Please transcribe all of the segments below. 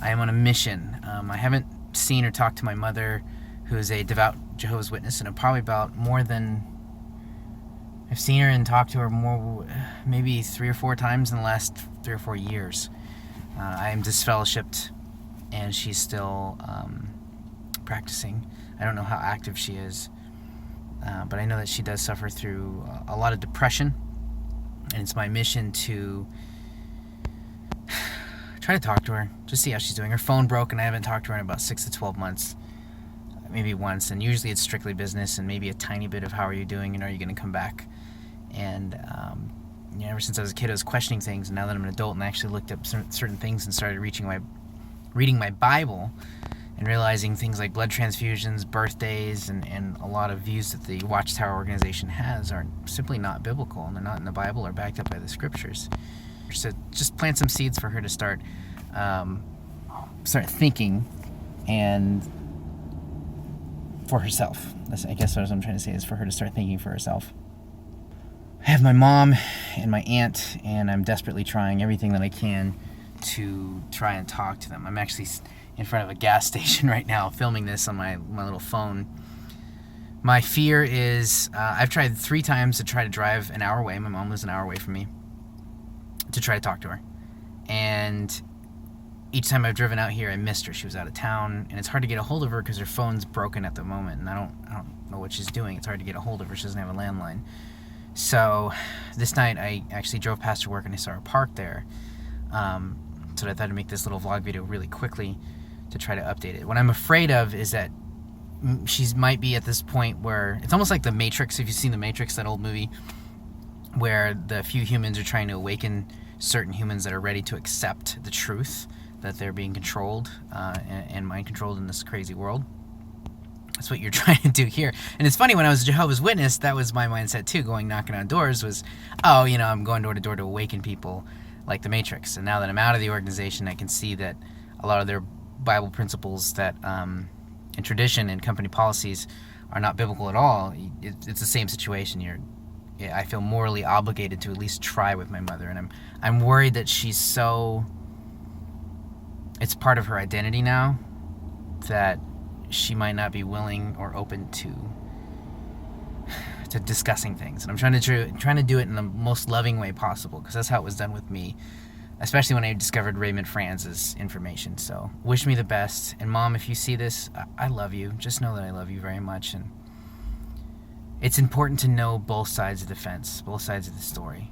I am on a mission. I haven't seen or talked to my mother, who is a devout Jehovah's Witness, and I've seen her and talked to her maybe 3 or 4 times in the last 3 or 4 years. I am dissfellowshipped, and she's still practicing. I don't know how active she is, but I know that she does suffer through a lot of depression, and it's my mission to try to talk to her, just see how she's doing. Her phone broke, and I haven't talked to her in about 6 to 12 months, maybe once, and usually it's strictly business and maybe a tiny bit of how are you doing and are you going to come back. And ever since I was a kid, I was questioning things, and now that I'm an adult and I actually looked up certain things and started reading my Bible and realizing things like blood transfusions, birthdays, and a lot of views that the Watchtower organization has are simply not biblical, and they're not in the Bible or backed up by the scriptures. So just plant some seeds for her to start thinking and for herself. I guess what I'm trying to say is for her to start thinking for herself. I have my mom and my aunt, and I'm desperately trying everything that I can to try and talk to them. I'm actually in front of a gas station right now filming this on my little phone. My fear is I've tried 3 times to try to drive an hour away. My mom lives an hour away from me, to try to talk to her. And each time I've driven out here, I missed her. She was out of town, and it's hard to get a hold of her because her phone's broken at the moment, and I don't know what she's doing. It's hard to get a hold of her. She doesn't have a landline. So this night I actually drove past her work and I saw her parked there. So I thought I'd make this little vlog video really quickly to try to update it. What I'm afraid of is that she might be at this point where it's almost like The Matrix. If you've seen The Matrix, that old movie, where the few humans are trying to awaken certain humans that are ready to accept the truth that they're being controlled and mind controlled in this crazy world. That's what you're trying to do here. And it's funny, when I was a Jehovah's Witness, that was my mindset too, going knocking on doors was, I'm going door to door to awaken people like The Matrix. And now that I'm out of the organization, I can see that a lot of their Bible principles that and tradition and company policies are not biblical at all. It's the same situation. I feel morally obligated to at least try with my mother, and I'm worried that it's part of her identity now that she might not be willing or open to discussing things. And I'm trying to do it in the most loving way possible, because that's how it was done with me, especially when I discovered Raymond Franz's information. So wish me the best. And Mom, if you see this, I love you. Just know that I love you very much. And it's important to know both sides of the fence, both sides of the story,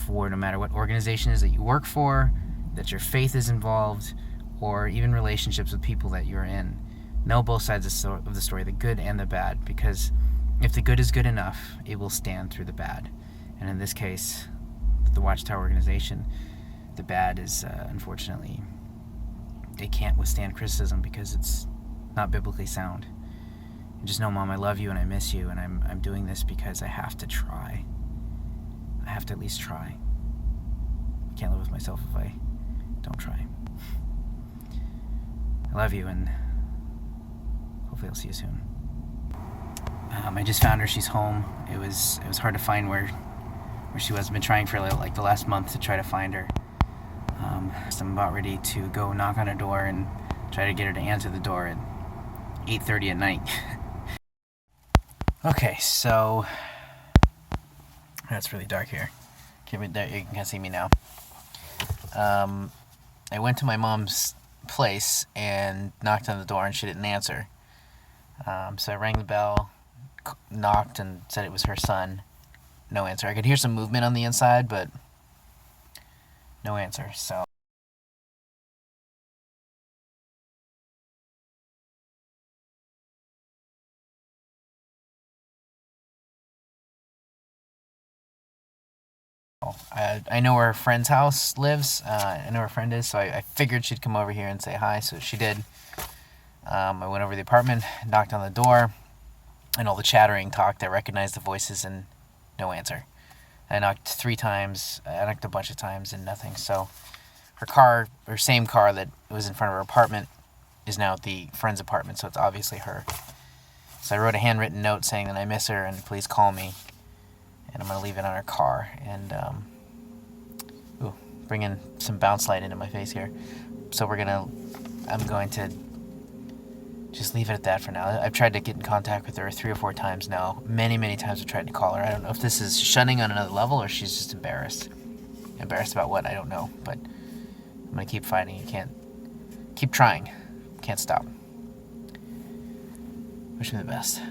for no matter what organization it is that you work for, that your faith is involved, or even relationships with people that you're in. Know both sides of the story, the good and the bad, because if the good is good enough, it will stand through the bad. And in this case, the Watchtower organization, the bad is, unfortunately, it can't withstand criticism because it's not biblically sound. And just know, Mom, I love you and I miss you, and I'm doing this because I have to try. I have to at least try. I can't live with myself if I don't try. I love you, and hopefully I'll see you soon. I just found her. She's home. It was hard to find where she was. I've been trying for like the last month to try to find her. So I'm about ready to go knock on her door and try to get her to answer the door at 8:30 at night. Okay, so it's really dark here. You can see me now. I went to my mom's place and knocked on the door, and she didn't answer. So I rang the bell, knocked, and said it was her son. No answer. I could hear some movement on the inside, but no answer. So I know where her friend's house lives. I know where her friend is, so I figured she'd come over here and say hi, so she did. I went over to the apartment, knocked on the door, and all the chattering talked. I recognized the voices, and no answer. I knocked 3 times. I knocked a bunch of times, and nothing. So her same car that was in front of her apartment is now at the friend's apartment, so it's obviously her. So I wrote a handwritten note saying that I miss her and please call me. And I'm going to leave it on her car. And, bringing some bounce light into my face here. So we're going to I'm going to just leave it at that for now. I've tried to get in contact with her 3 or 4 times now. Many, many times I've tried to call her. I don't know if this is shunning on another level or she's just embarrassed. Embarrassed about what? I don't know. But I'm going to keep fighting. You can't... Keep trying. Can't stop. Wish me the best.